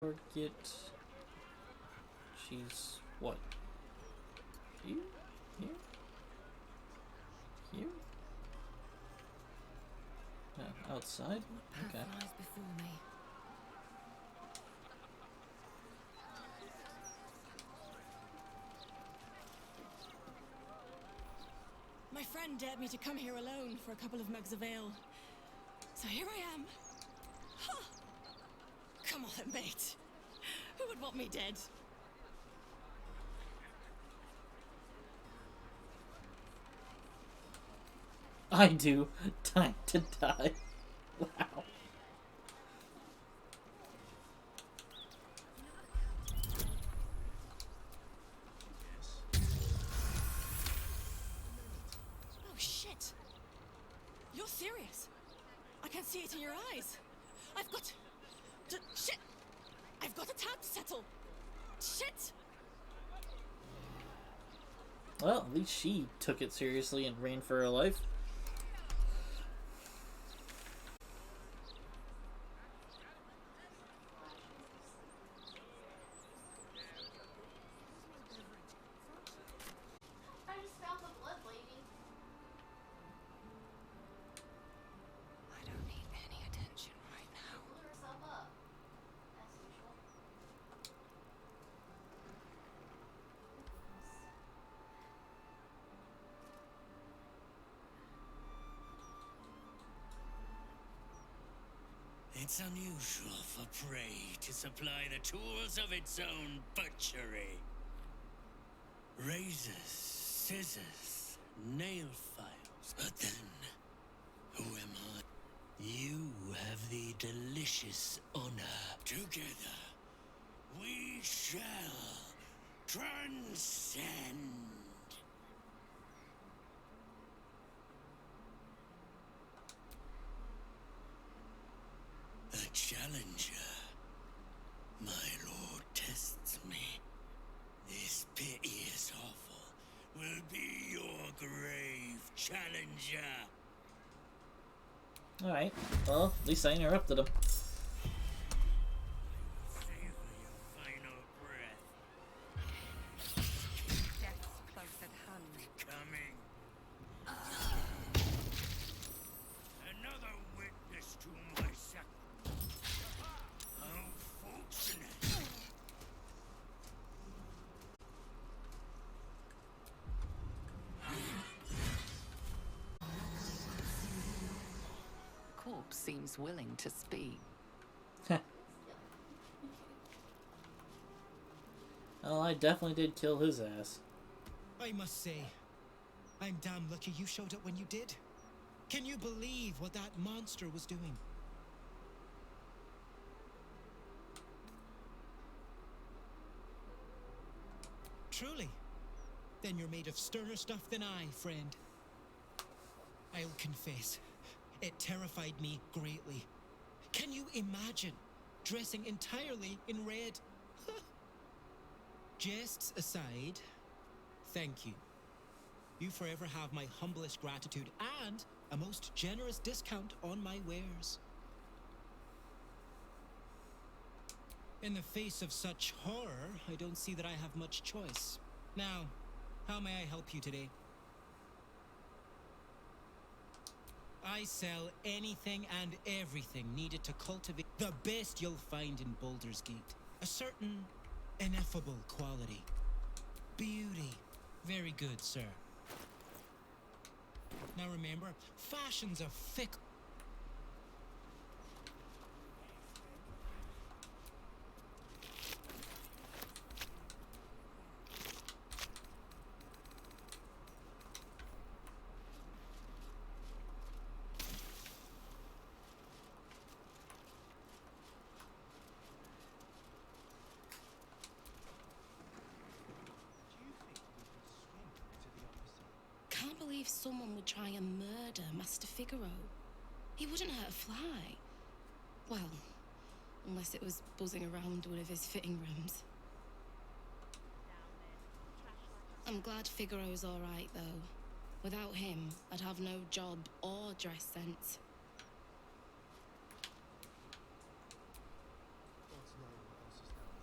Target. She's what? Here? Here? Here? Outside? Okay. Lies before me. My friend dared me to come here alone for a couple of mugs of ale. So here I am. Huh. Come on, mate. Who would want me dead? I do. Time to die. Wow. Oh, shit. You're serious. I can see it in your eyes. I've got... shit! I've got a tab to settle. Shit! Well, at least she took it seriously and ran for her life. I just found the blood, lady. I don't need any attention right now. Blew herself up, as usual. It's unusual for prey to supply the tools of its own butchery. Razors, scissors, nail files. But then, who am I? You have the delicious honor. Together, we shall transcend. A challenger. My lord tests me. This pit is awful. Will be your grave, challenger. Alright. Well, at least I interrupted him. Savor your final breath. Death's close at hand. Coming. Another witness to my sacrifice. How fortunate. The corpse seems willing to speak. Well, I definitely did kill his ass. I must say, I'm damn lucky you showed up when you did. Can you believe what that monster was doing? Truly? Then you're made of sterner stuff than I, friend. I'll confess, it terrified me greatly. Can you imagine dressing entirely in red? Jests aside, thank you. You forever have my humblest gratitude and a most generous discount on my wares. In the face of such horror, I don't see that I have much choice. Now, how may I help you today? I sell anything and everything needed to cultivate the best you'll find in Baldur's Gate. A certain ineffable quality. Beauty. Very good, sir. Now remember, fashion's a fickle... Can't believe someone would try and murder Master Figaro. He wouldn't hurt a fly. Well, unless it was buzzing around one of his fitting rooms. I'm glad Figaro's all right, though. Without him, I'd have no job or dress sense.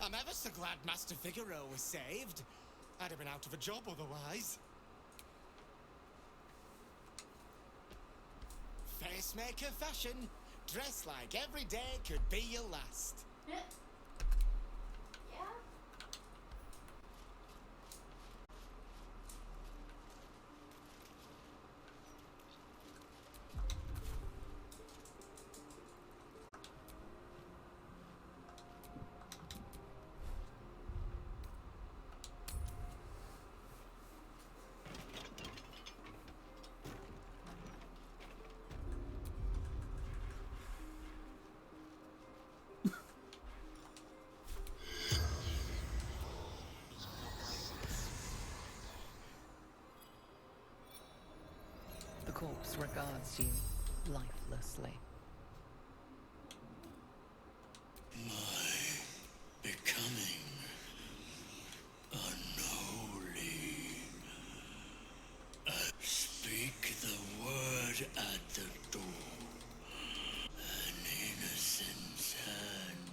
I'm ever so glad Master Figaro was saved. I'd have been out of a job otherwise. Facemaker fashion. Dress like every day could be your last. Yeah. The corpse regards you lifelessly. Becoming unholy. Speak the word at the door. An innocent's hand.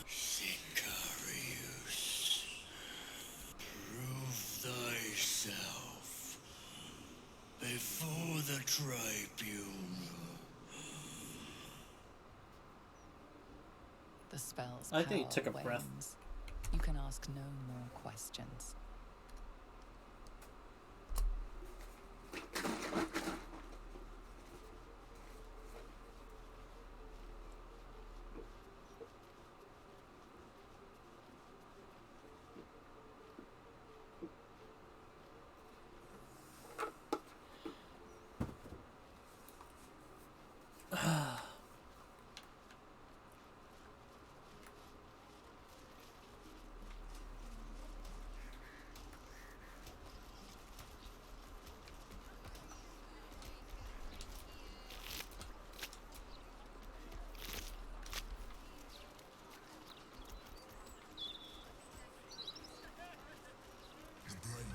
Sicarius. Prove thyself before the tribunal. The spell's I think he power took a breath. wanes. You can ask no more questions. The brain.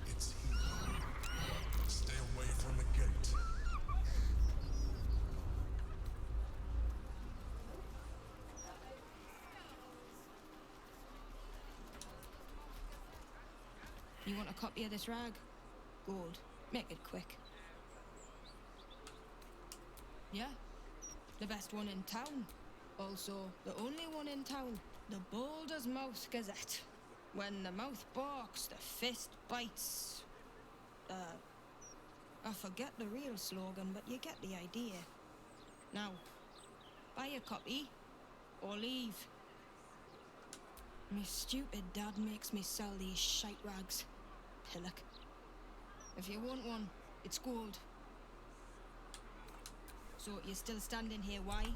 It's here. Stay away from the gate. You want a copy of this rag? Gold. Make it quick. Yeah. The best one in town. Also, the only one in town. The Boulder's Mouth Gazette. When the mouth barks, the fist bites. I forget the real slogan, but you get the idea. Now, buy a copy, or leave. Me stupid dad makes me sell these shite rags. Pillock. If you want one, it's gold. So you're still standing here, why?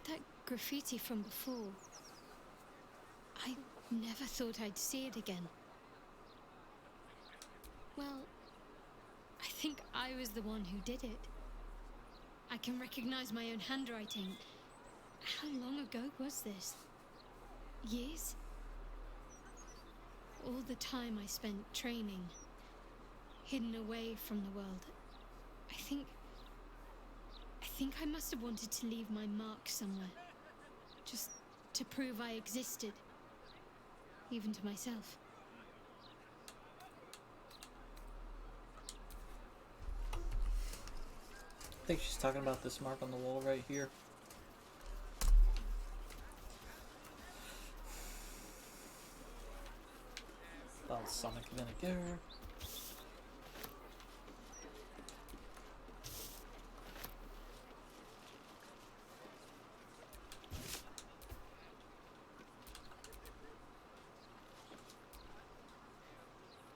That graffiti from before. I never thought I'd see it again. Well, I think I was the one who did it. I can recognize my own handwriting. How long ago was this? Years? All the time I spent training, hidden away from the world. I think I must have wanted to leave my mark somewhere. Just to prove I existed. Even to myself. I think she's talking about this mark on the wall right here. Balsamic vinegar.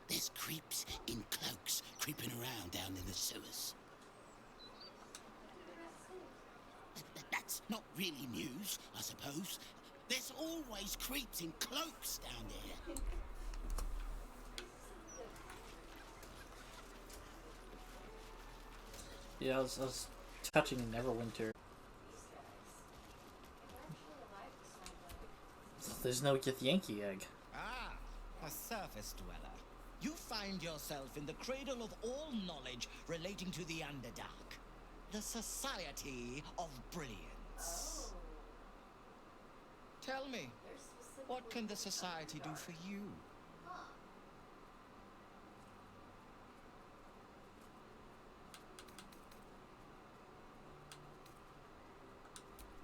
There's creeps in cloaks creeping around down in the sewers. That's not really news, I suppose. There's always creeps in cloaks down there. Yeah, I was touching Neverwinter. There's no Githyanki egg. Ah, a surface dweller. You find yourself in the cradle of all knowledge relating to the Underdark. The Society of Brilliance. Tell me, what can the Society do for you?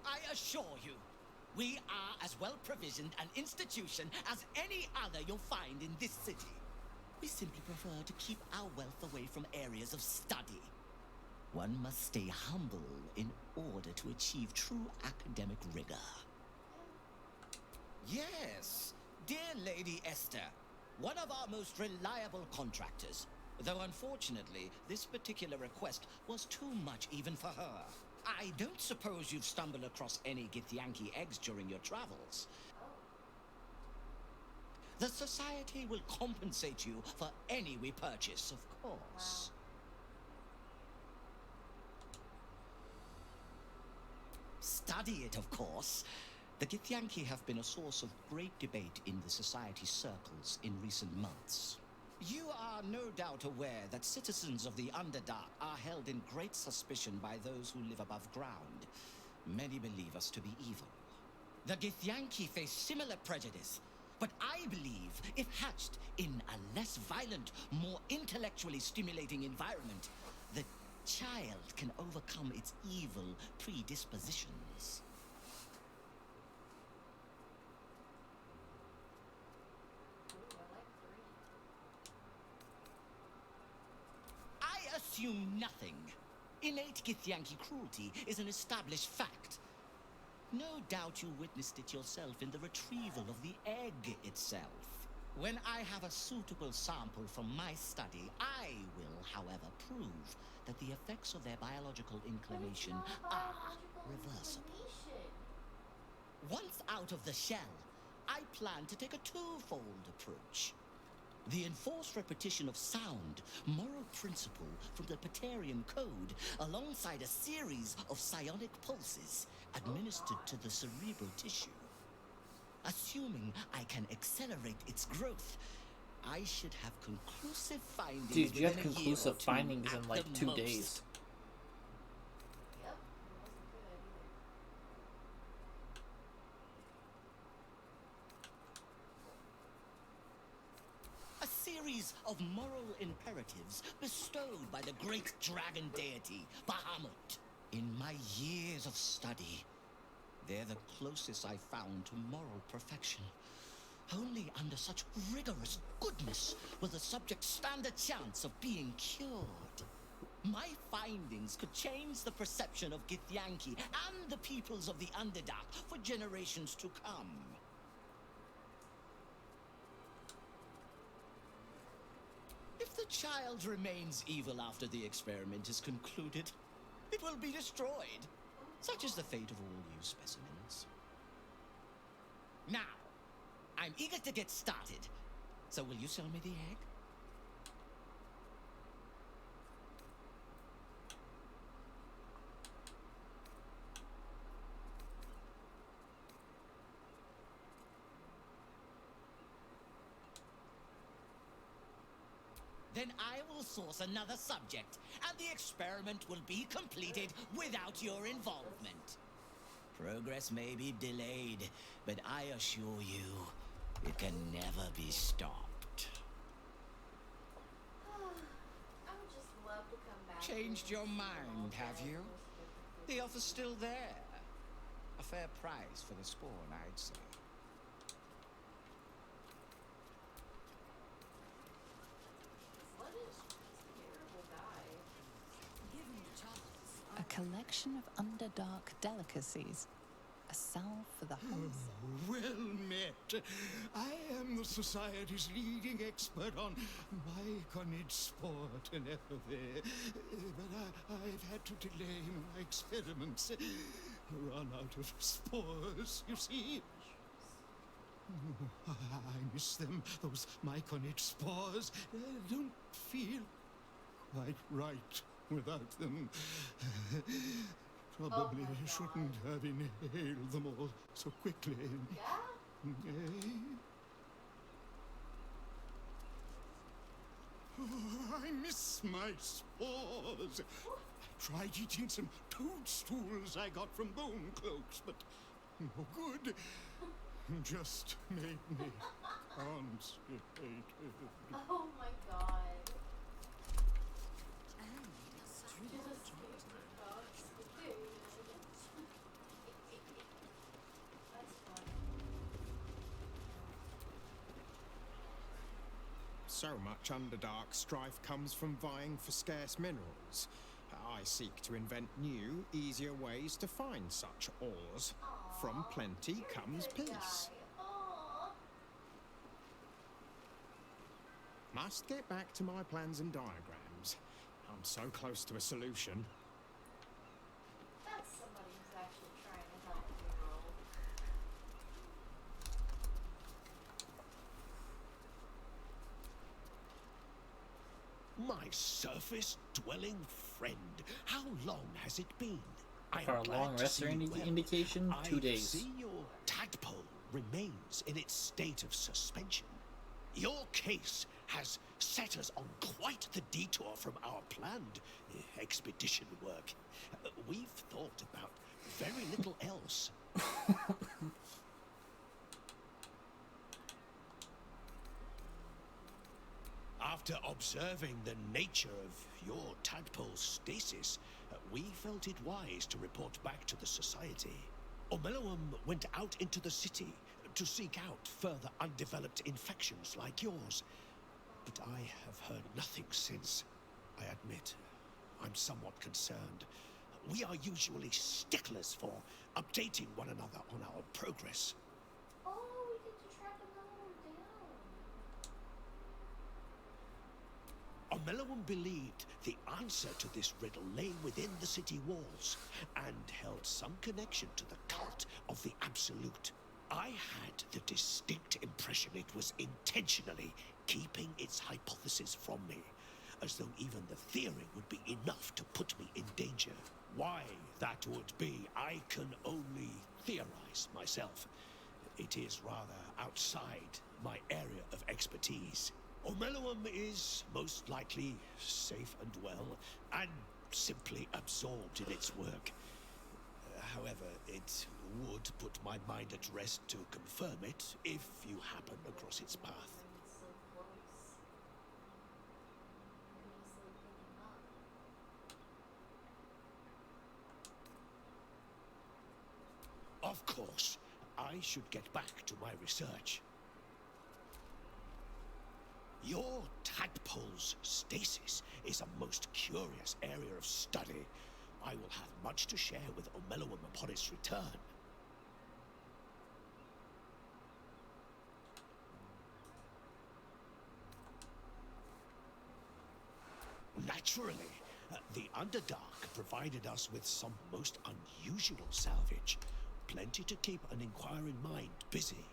I assure you, we are as well provisioned an institution as any other you'll find in this city. We simply prefer to keep our wealth away from areas of study. One must stay humble in order to achieve true academic rigor. Yes, dear Lady Esther, one of our most reliable contractors. Though unfortunately, this particular request was too much even for her. I don't suppose you've stumbled across any Githyanki eggs during your travels. The Society will compensate you for any we purchase, of course. Study it, of course. The Githyanki have been a source of great debate in the Society circles in recent months. You are no doubt aware that citizens of the Underdark are held in great suspicion by those who live above ground. Many believe us to be evil. The Githyanki face similar prejudice, but I believe if hatched in a less violent, more intellectually stimulating environment, the child can overcome its evil predispositions. I assume nothing. Innate Githyanki cruelty is an established fact. No doubt you witnessed it yourself in the retrieval of the egg itself. When I have a suitable sample from my study, I will, however, prove that the effects of their biological inclination are reversible. Once out of the shell, I plan to take a twofold approach. The enforced repetition of sound, moral principle from the Paterian Code, alongside a series of psionic pulses administered to the cerebral tissue. Assuming I can accelerate its growth, I should have conclusive findings. Dude, you have within a year conclusive or two findings in at like the 2 most. days. Yep. A series of moral imperatives bestowed by the great dragon deity, Bahamut. In my years of study, they're the closest I found to moral perfection. Only under such rigorous goodness will the subject stand a chance of being cured. My findings could change the perception of Githyanki and the peoples of the Underdark for generations to come. If the child remains evil after the experiment is concluded, it will be destroyed. Such is the fate of all you specimens. Now, I'm eager to get started. So will you sell me the egg? Then I will source another subject, and the experiment will be completed without your involvement. Progress may be delayed, but I assure you, it can never be stopped. I would just love to come back. Changed your mind, have you? The offer's still there. A fair price for the spawn, I'd say. What is this terrible guy? Give him the chance. A collection of Underdark delicacies. A salve for the health. Well met. I am the Society's leading expert on myconid sport and effervescence. But I've had to delay my experiments. Run out of spores, you see. I miss them, those myconid spores. Don't feel quite right without them. Probably my shouldn't have inhaled them all so quickly. Yeah? Oh, I miss my spores. I tried eating some toadstools I got from bone cloaks, but no good. Just made me constipated. Oh my god. Just That's funny. So much Underdark strife comes from vying for scarce minerals. I seek to invent new, easier ways to find such ores. From plenty You're a comes good peace. guy. Aw. Must get back to my plans and diagrams. I'm so close to a solution. That's somebody who's actually trying to help you roll. My surface-dwelling friend, how long has it been? I For am a glad long to rest see or you well. indication, 2 I days. see your tadpole remains in its state of suspension. Your case has set us on quite the detour from our planned expedition work. We've thought about very little else. After observing the nature of your tadpole's stasis, we felt it wise to report back to the Society. Omelowum went out into the city to seek out further undeveloped infections like yours. But I have heard nothing since. I admit, I'm somewhat concerned. We are usually sticklers for updating one another on our progress. Oh, we get to track another one down. Omelowum believed the answer to this riddle lay within the city walls and held some connection to the cult of the Absolute. I had the distinct impression it was intentionally keeping its hypothesis from me, as though even the theory would be enough to put me in danger. Why that would be, I can only theorize myself. It is rather outside my area of expertise. Omelowum is most likely safe and well, and simply absorbed in its work. However, it would put my mind at rest to confirm it if you happen across its path. It's so close. Could easily pick him up. Of course, I should get back to my research. Your tadpole's stasis is a most curious area of study. I will have much to share with Omelowum upon its return. Naturally, the Underdark provided us with some most unusual salvage. Plenty to keep an inquiring mind busy.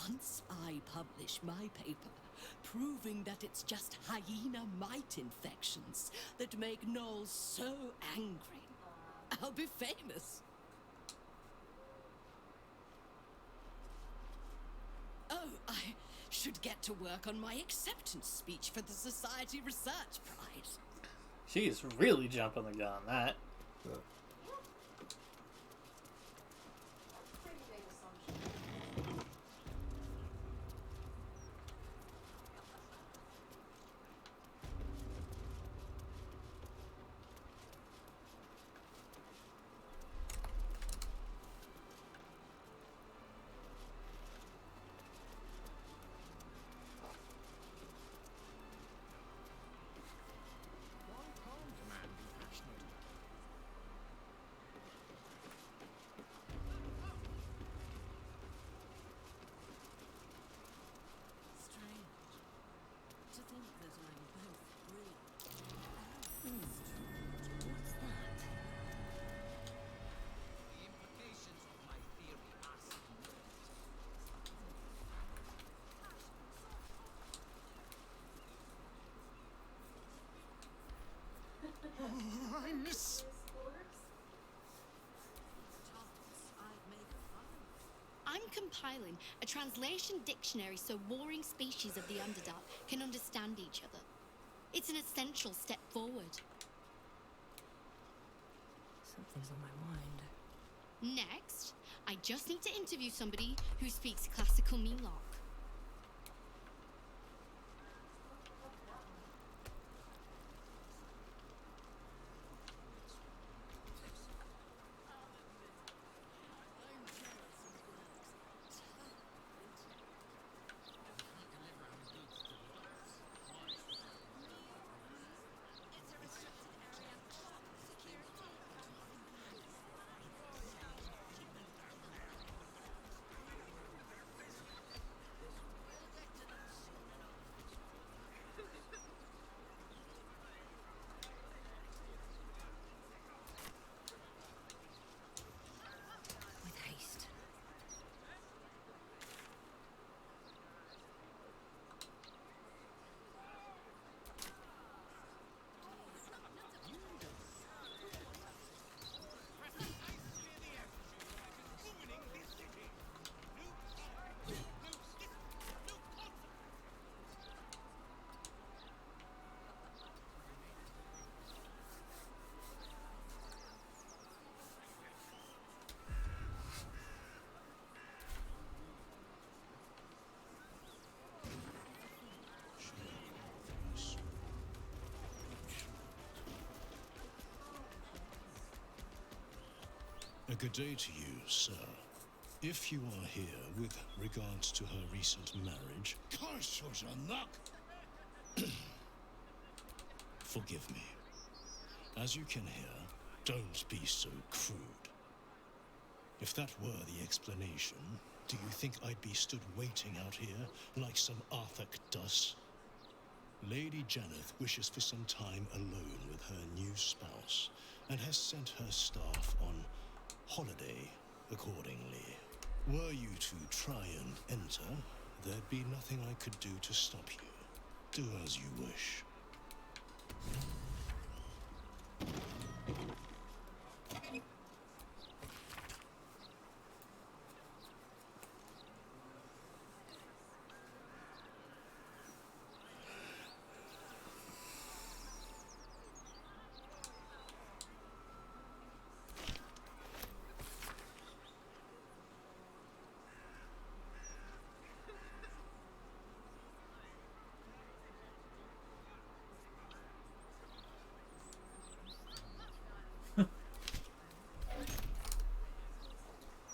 Once I publish my paper, proving that it's just hyena mite infections that make Knowles so angry, I'll be famous. Oh, I should get to work on my acceptance speech for the Society Research Prize. She's really jumping the gun on that. That's a pretty big assumption. compiling a translation dictionary so warring species of the Underdark can understand each other. It's an essential step forward. Something's on my mind. Next, I just need to interview somebody who speaks classical Melock. With haste. A good day to you, sir. If you are here with regards to her recent marriage, forgive me. As you can hear, don't be so crude. If that were the explanation, do you think I'd be stood waiting out here like some Arthur Duss? Lady Janeth wishes for some time alone with her new spouse and has sent her staff on holiday accordingly. Were you to try and enter, there'd be nothing I could do to stop you. Do as you wish.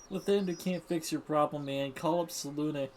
Lathander can't fix your problem, man. Call up Salune.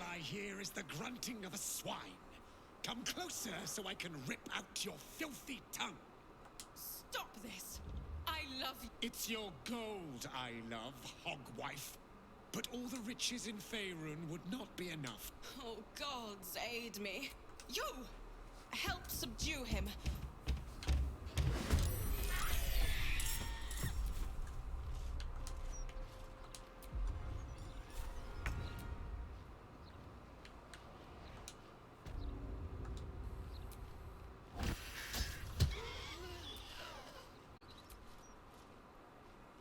I hear is the grunting of a swine. Come closer so I can rip out your filthy tongue. Stop this. I love you. It's your gold I love, hogwife. But all the riches in Faerun would not be enough. Oh, gods aid me. You! Help subdue him.